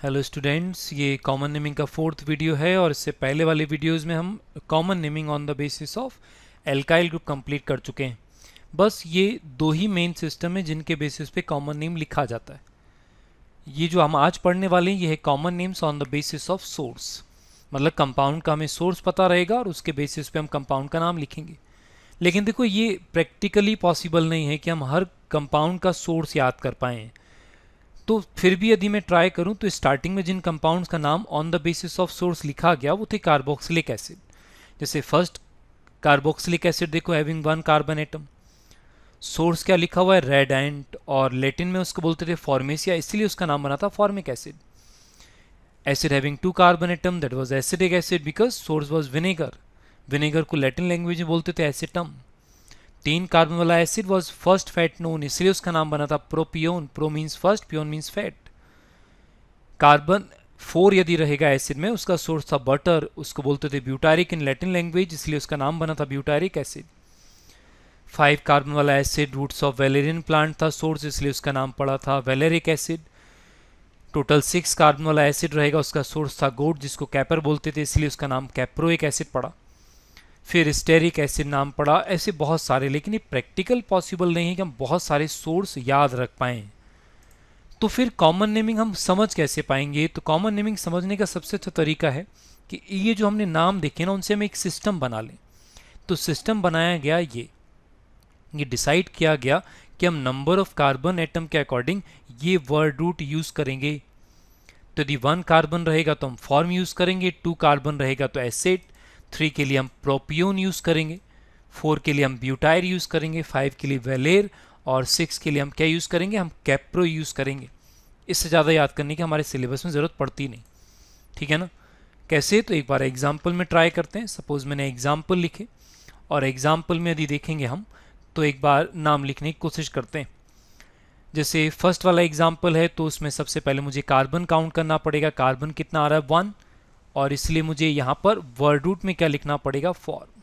Hello students, ये common naming का fourth video है और इससे पहले वाले वीडियोस में हम common naming on the basis of alkyl group complete कर चुके हैं। बस ये दो ही मेन सिस्टम है जिनके बेसिस पे कॉमन नेम लिखा जाता है। ये जो हम आज पढ़ने वाले हैं ये है common names on the basis of source. मतलब कंपाउंड का हमें सोर्स पता रहेगा और उसके बेसिस पे हम कंपाउंड का नाम लिखेंगे। लेकिन देखो, ये प्रैक्टिकली पॉसिबल नहीं है कि हम हर कंपाउंड का सोर्स याद कर पाएँ। तो फिर भी यदि मैं ट्राई करूं तो स्टार्टिंग में जिन कंपाउंड्स का नाम on the basis of source लिखा गया वो थे कार्बोक्सिलिक एसिड। जैसे फर्स्ट कार्बोक्सिलिक एसिड देखो, having one carbon atom. Source क्या लिखा हुआ है? रेड एंट, और लेटिन में उसको बोलते थे फॉर्मेसिया, इसलिए उसका नाम बना था formic acid. Acid having two carbon atom, that was acidic acid because source was vinegar. Vinegar को लैटिन लैंग्वेज में बोलते थे एसिटम। तीन कार्बन वाला acid was first fat known, इसलिए उसका नाम बना था propion. Pro means first, pion means fat. Carbon 4 यदि रहेगा एसिड में, उसका सोर्स था बटर, उसको बोलते थे ब्यूटारिक इन लैटिन लैंग्वेज, इसलिए उसका नाम बना था ब्यूटारिक एसिड। 5 कार्बन वाला acid roots of valerian plant था सोर्स, इसलिए उसका नाम पड़ा था वेलेरिक एसिड। टोटल 6 कार्बन वाला एसिड रहेगा, उसका सोर्स था गोट, जिसको कैपर बोलते थे, इसलिए उसका नाम कैप्रोइक एसिड पड़ा। फिर स्टेरिक एसिड नाम पड़ा। ऐसे बहुत सारे, लेकिन ये प्रैक्टिकल पॉसिबल नहीं है कि हम बहुत सारे सोर्स याद रख पाएं। तो फिर कॉमन नेमिंग हम समझ कैसे पाएंगे? तो कॉमन नेमिंग समझने का सबसे अच्छा तरीका है कि ये जो हमने नाम देखे ना, उनसे हम एक सिस्टम बना लें। तो सिस्टम बनाया गया, ये डिसाइड किया गया कि हम नंबर ऑफ कार्बन एटम के अकॉर्डिंग ये वर्ड रूट यूज करेंगे। तो यदि 1 कार्बन रहेगा तो हम फॉर्म यूज करेंगे, 2 कार्बन रहेगा तो एसिड, 3 के लिए हम प्रोपियोन यूज करेंगे, 4 के लिए हम ब्यूटाइर यूज करेंगे, 5 के लिए वेलेर, और 6 के लिए हम क्या यूज करेंगे? हम कैप्रो यूज करेंगे। इससे ज़्यादा याद करने की हमारे सिलेबस में ज़रूरत पड़ती नहीं। ठीक है ना? कैसे? तो एक बार एग्जाम्पल में ट्राई करते हैं। सपोज मैंने एग्जाम्पल लिखे और एग्जाम्पल में यदि देखेंगे हम तो एक बार नाम लिखने की कोशिश करते हैं। जैसे फर्स्ट वाला एग्जाम्पल है तो उसमें सबसे पहले मुझे कार्बन काउंट करना पड़ेगा। कार्बन कितना आ रहा है? 1, और इसलिए मुझे यहाँ पर वर्ड रूट में क्या लिखना पड़ेगा? फॉर्म।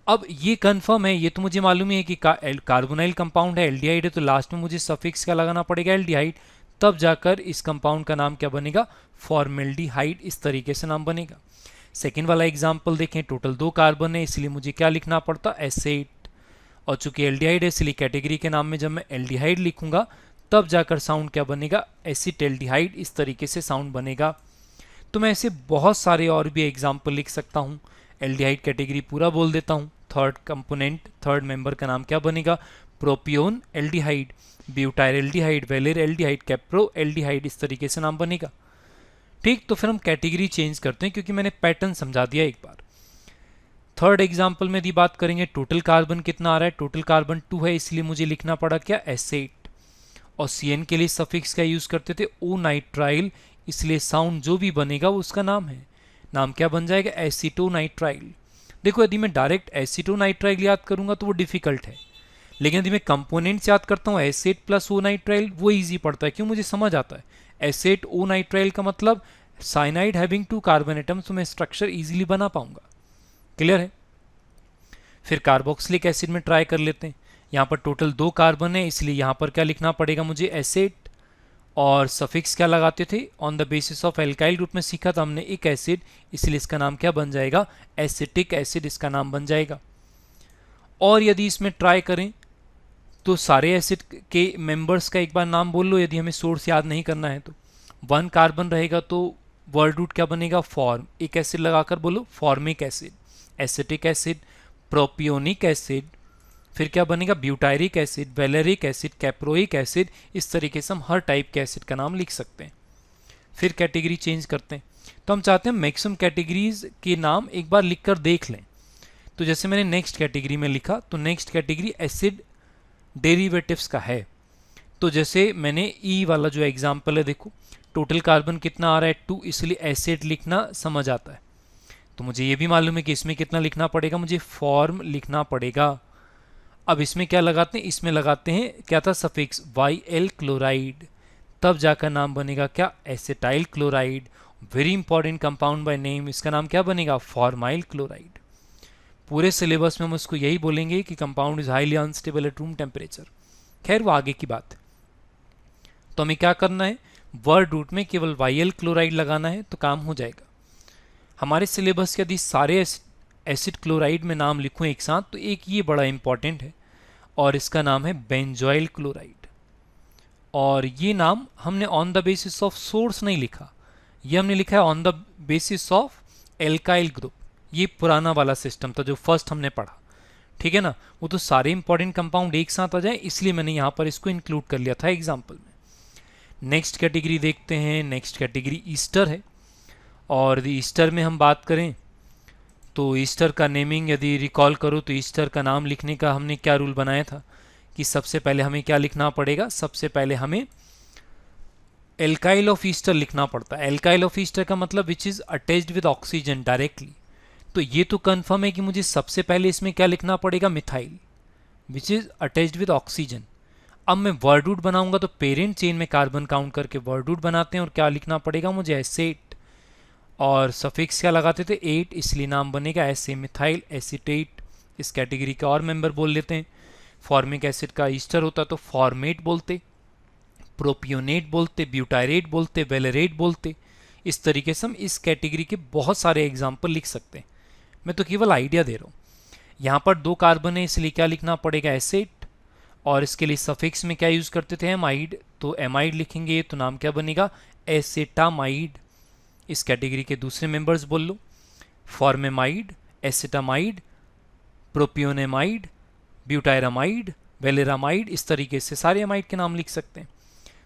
अब ये कंफर्म है, ये तो मुझे मालूम ही है कि कार्बोनाइल कंपाउंड है, एल्डिहाइड है, तो लास्ट में मुझे सफिक्स क्या लगाना पड़ेगा? एल्डिहाइड। तब जाकर इस कंपाउंड का नाम क्या बनेगा? फॉर्मेल्डिहाइड। इस तरीके से नाम बनेगा। सेकेंड वाला एग्जाम्पल देखें, टोटल 2 कार्बन है, इसलिए मुझे क्या लिखना पड़ता? एसेट। और चूंकि एल्डिहाइड है इसलिए कैटेगरी के नाम में जब मैं एल्डिहाइड लिखूंगा तब जाकर साउंड क्या बनेगा? एसिटेल्डिहाइड। इस तरीके से साउंड बनेगा। तो मैं ऐसे बहुत सारे और भी एग्जाम्पल लिख सकता हूँ। एल्डिहाइड कैटेगरी पूरा बोल देता हूँ। थर्ड कंपोनेंट, थर्ड मेंबर का नाम क्या बनेगा? Propion aldehyde, butyl aldehyde, valer aldehyde, capro aldehyde. इस तरीके से नाम बनेगा। ठीक, तो फिर हम कैटेगरी चेंज करते हैं क्योंकि मैंने पैटर्न समझा दिया एक बार। थर्ड एग्जाम्पल में यदि बात करेंगे, टोटल कार्बन कितना आ रहा है? टोटल कार्बन 2 है, इसलिए मुझे लिखना पड़ा क्या? एसेट। और CN के लिए सफिक्स क्या यूज करते थे? ओ नाइट्राइल, इसलिए साउंड जो भी बनेगा वो उसका नाम है। नाम क्या बन जाएगा? एसिटोनाइट्राइल। देखो, यदि मैं डायरेक्ट एसिटोनाइट्राइल याद करूंगा तो वो डिफिकल्ट है, लेकिन यदि मैं कंपोनेंट्स याद करता हूँ एसेट प्लस ओ नाइट्राइल, वो इजी पड़ता है। क्यों? मुझे समझ आता है। एसेट ओ नाइट्राइल का मतलब साइनाइड हैविंग 2 कार्बन एटम्स, तो मैं स्ट्रक्चर इजीली बना पाऊंगा। क्लियर है? फिर कार्बोक्सिलिक एसिड में ट्राई कर लेते हैं। यहाँ पर टोटल 2 कार्बन है, इसलिए यहाँ पर क्या लिखना पड़ेगा मुझे? एसेट। और सफिक्स क्या लगाते थे? On the basis of alkyl group में सीखा था हमने, एक एसिड, इसलिए इसका नाम क्या बन जाएगा? एसिटिक एसिड इसका नाम बन जाएगा। और यदि इसमें ट्राई करें तो सारे एसिड के मेंबर्स का एक बार नाम बोल लो, यदि हमें सोर्स याद नहीं करना है तो। 1 कार्बन रहेगा तो वर्ड रूट क्या बनेगा? फॉर्म। एक एसिड लगाकर बोलो, formic acid, acetic acid, propionic acid, फिर क्या बनेगा? Butyric acid, valeric acid, caproic acid. इस तरीके से हम हर टाइप के एसिड का नाम लिख सकते हैं। फिर कैटेगरी चेंज करते हैं। तो हम चाहते हैं मैक्सिमम कैटेगरीज के नाम एक बार लिखकर देख लें। तो जैसे मैंने नेक्स्ट कैटेगरी में लिखा, तो नेक्स्ट कैटेगरी एसिड डेरिवेटिव्स का है। तो जैसे मैंने ई वाला जो एग्जाम्पल है, देखो टोटल कार्बन कितना आ रहा है? 2, इसलिए एसिड लिखना समझ आता है। तो मुझे ये भी मालूम है कि इसमें कितना लिखना पड़ेगा? मुझे फॉर्म लिखना पड़ेगा। अब इसमें क्या लगाते हैं? इसमें लगाते हैं क्या था? Suffix YL chloride. तब जाकर नाम बनेगा क्या? Acetyl chloride. Very important compound by name, इसका नाम क्या बनेगा? Formyl chloride. पूरे सिलेबस में हम उसको यही बोलेंगे कि compound is highly unstable at room temperature. खैर वो आगे की बात है। तो हमें क्या करना है? वर्ड रूट में केवल वाई क्लोराइड लगाना है तो काम हो जाएगा। हमारे सिलेबस के यदि सारे एसिड क्लोराइड में नाम लिखूं एक साथ तो एक ये बड़ा इंपॉर्टेंट है और इसका नाम है बेंजोइल क्लोराइड। और ये नाम हमने on the basis of source नहीं लिखा, ये हमने लिखा है on the basis of alkyl group. ये पुराना वाला सिस्टम था जो फर्स्ट हमने पढ़ा, ठीक है ना। वो तो सारे इंपॉर्टेंट कंपाउंड एक साथ आ जाए इसलिए मैंने यहां पर इसको इंक्लूड कर लिया था एग्जाम्पल में। नेक्स्ट कैटेगरी देखते हैं। नेक्स्ट कैटेगरी ईस्टर है और ईस्टर में हम बात करें तो ईस्टर का नेमिंग यदि रिकॉल करो तो ईस्टर का नाम लिखने का हमने क्या रूल बनाया था कि सबसे पहले हमें क्या लिखना पड़ेगा, सबसे पहले हमें एल्काइल ऑफ ईस्टर लिखना पड़ता है। एल्काइल ऑफ ईस्टर का मतलब which is attached with oxygen directly. तो ये तो कंफर्म है कि मुझे सबसे पहले इसमें क्या लिखना पड़ेगा, methyl which is attached with oxygen. अब मैं वर्ड रूट बनाऊंगा तो पेरेंट चेन में कार्बन काउंट करके वर्ड रूट बनाते हैं और क्या लिखना पड़ेगा मुझे, एसेट, और सफिक्स क्या लगाते थे, 8, इसलिए नाम बनेगा ऐसे मिथाइल एसीटेट। इस कैटेगरी के और मेंबर बोल लेते हैं। फॉर्मिक एसिड का ईस्टर होता तो फॉर्मेट बोलते, प्रोपियोनेट बोलते, ब्यूटायरेट बोलते, वेलेरेट बोलते। इस तरीके से हम इस कैटेगरी के बहुत सारे एग्जाम्पल लिख सकते हैं। मैं तो केवल आइडिया दे रहा हूँ। यहाँ पर 2 कार्बन है इसलिए क्या लिखना पड़ेगा, एसेट, और इसके लिए सफिक्स में क्या यूज करते थे, एमाइड, तो एमाइड लिखेंगे तो नाम क्या बनेगा, एसेटामाइड। इस कैटेगरी के दूसरे मेंबर्स बोल लो, फॉर्मेमाइड, एसिटामाइड, प्रोपियोनेमाइड, ब्यूटायरामाइड, वेलेरामाइड। इस तरीके से सारे अमाइड के नाम लिख सकते हैं।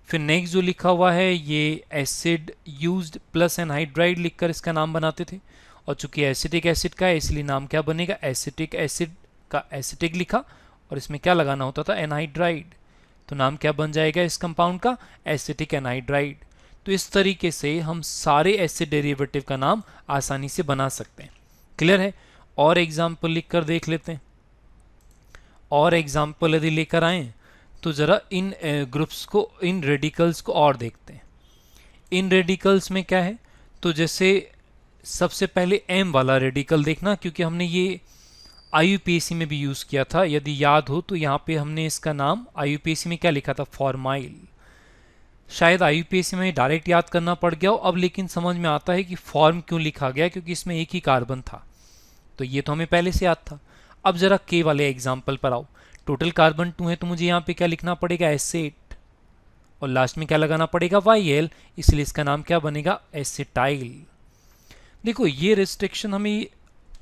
फिर नेक्स्ट जो लिखा हुआ है ये एसिड यूज्ड प्लस एनहाइड्राइड लिखकर इसका नाम बनाते थे, और चूंकि एसिटिक एसिड का है इसलिए नाम क्या बनेगा, एसिटिक एसिड का एसिटिक लिखा और इसमें क्या लगाना होता था, एनहाइड्राइड, तो नाम क्या बन जाएगा इस कंपाउंड का, एसिटिक एनहाइड्राइड। तो इस तरीके से हम सारे एसिड डेरिवेटिव का नाम आसानी से बना सकते हैं। क्लियर है। और एग्जाम्पल लिखकर देख लेते हैं। और एग्जाम्पल यदि लेकर आए तो जरा इन ग्रुप्स को, इन रेडिकल्स को और देखते हैं। इन रेडिकल्स में क्या है, तो जैसे सबसे पहले एम वाला रेडिकल देखना, क्योंकि हमने ये आईयूपीएसी में भी यूज किया था, यदि याद हो तो यहाँ पे हमने इसका नाम आईयूपीएसी में क्या लिखा था, फॉर्माइल। शायद आईयूपीएसी में डायरेक्ट याद करना पड़ गया हो अब, लेकिन समझ में आता है कि फॉर्म क्यों लिखा गया, क्योंकि इसमें एक ही कार्बन था, तो ये तो हमें पहले से याद था। अब जरा के वाले एग्जाम्पल पर आओ। टोटल कार्बन 2 है तो मुझे यहाँ पे क्या लिखना पड़ेगा, एसेट, और लास्ट में क्या लगाना पड़ेगा, वाईएल, इसलिए इसका नाम क्या बनेगा, एसिटाइल। देखो ये रिस्ट्रिक्शन हमें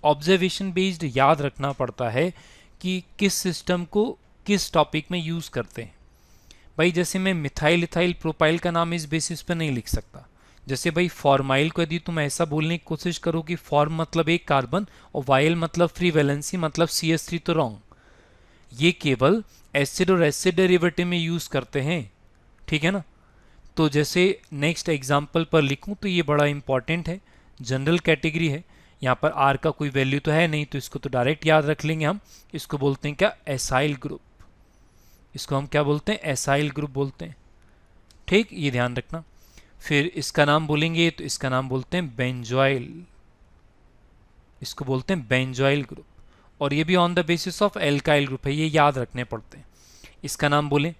ऑब्जर्वेशन बेस्ड याद रखना पड़ता है कि किस सिस्टम को किस टॉपिक में यूज करते हैं। भाई जैसे मैं मिथाइल इथाइल प्रोपाइल का नाम इस बेसिस पे नहीं लिख सकता। जैसे भाई फॉर्माइल को यदि तुम ऐसा बोलने की कोशिश करो कि फॉर्म मतलब एक कार्बन और वाइल मतलब फ्री वैलेंसी मतलब CH3, तो रॉन्ग। ये केवल एसिड और एसिड डेरिवेटिव में यूज करते हैं, ठीक है ना। तो जैसे नेक्स्ट एग्जाम्पल पर लिखूं तो ये बड़ा इंपॉर्टेंट है, जनरल कैटेगरी है। यहाँ पर आर का कोई वैल्यू तो है नहीं तो इसको तो डायरेक्ट याद रख लेंगे हम। इसको बोलते हैं क्या, एसाइल ग्रुप। इसको हम क्या बोलते हैं, एसाइल ग्रुप बोलते हैं, ठीक, ये ध्यान रखना। फिर इसका नाम बोलेंगे तो इसका नाम बोलते हैं बेंजोइल, इसको बोलते हैं बेंजोइल ग्रुप, और ये भी on the basis of alkyl group है, ये याद रखने पड़ते हैं। इसका नाम बोले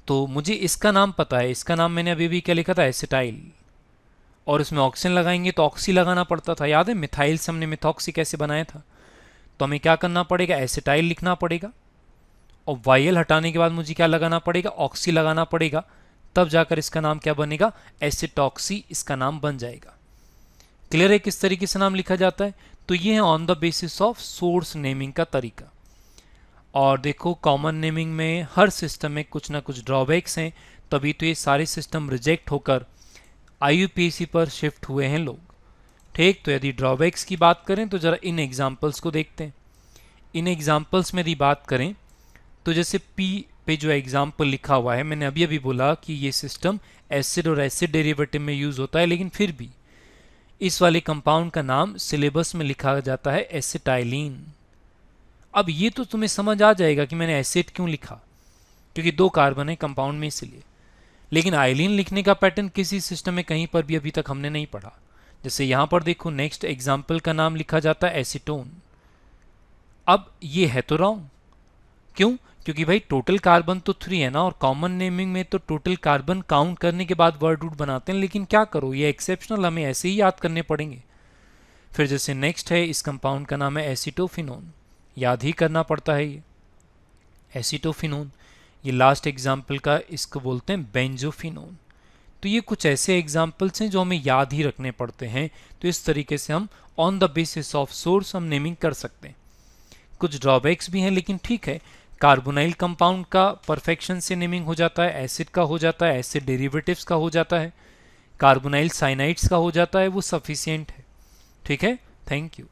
तो मुझे इसका नाम पता है, इसका नाम मैंने अभी भी क्या लिखा था, एसिटाइल, और इसमें ऑक्सीजन लगाएंगे तो ऑक्सी लगाना पड़ता था, याद है मिथाइल से हमने मिथॉक्सी कैसे बनाया था। तो हमें क्या करना पड़ेगा, एसिटाइल लिखना पड़ेगा, और वाइल हटाने के बाद मुझे क्या लगाना पड़ेगा, ऑक्सी लगाना पड़ेगा, तब जाकर इसका नाम क्या बनेगा, एसिटॉक्सी इसका नाम बन जाएगा। क्लियर है किस तरीके से नाम लिखा जाता है। तो ये है on the basis of source naming का तरीका। और देखो कॉमन नेमिंग में हर सिस्टम में कुछ ना कुछ ड्रॉबैक्स हैं, तभी तो ये सारे सिस्टम रिजेक्ट होकर आईयूपीएसी पर शिफ्ट हुए हैं लोग, ठीक। तो यदि ड्रॉबैक्स की बात करें तो जरा इन एग्जाम्पल्स को देखते हैं। इन एग्जाम्पल्स में यदि बात करें तो जैसे पी पे जो एग्जाम्पल लिखा हुआ है, मैंने अभी अभी बोला कि ये सिस्टम एसिड और एसिड डेरिवेटिव में यूज होता है, लेकिन फिर भी इस वाले कंपाउंड का नाम सिलेबस में लिखा जाता है एसिटाइलिन। अब ये तो तुम्हें समझ आ जाएगा कि मैंने एसिड क्यों लिखा, क्योंकि 2 कार्बन है कंपाउंड में इसलिए। लेकिन आइलिन लिखने का पैटर्न किसी सिस्टम में कहीं पर भी अभी तक हमने नहीं पढ़ा। जैसे यहां पर देखो नेक्स्ट एग्जाम्पल का नाम लिखा जाता है एसीटोन। अब ये है तो रॉन्ग, क्यों, क्योंकि भाई टोटल कार्बन तो 3 है ना, और कॉमन नेमिंग में तो टोटल कार्बन काउंट करने के बाद वर्ड रूट बनाते हैं, लेकिन क्या करो ये एक्सेप्शनल हमें ऐसे ही याद करने पड़ेंगे। फिर जैसे नेक्स्ट है, इस कंपाउंड का नाम है एसीटोफिनोन, याद ही करना पड़ता है ये एसीटोफिनोन। ये लास्ट एग्जाम्पल का इसको बोलते हैं बेंजोफिनोन। तो ये कुछ ऐसे एग्जाम्पल्स हैं जो हमें याद ही रखने पड़ते हैं। तो इस तरीके से हम on the basis of source हम नेमिंग कर सकते हैं। कुछ ड्रॉबैक्स भी हैं, लेकिन ठीक है, कार्बोनाइल कंपाउंड का परफेक्शन से नेमिंग हो जाता है, एसिड का हो जाता है, एसिड डेरिवेटिव्स का हो जाता है, कार्बोनाइल साइनाइड्स का हो जाता है, वो सफिशियंट है। ठीक है, थैंक यू।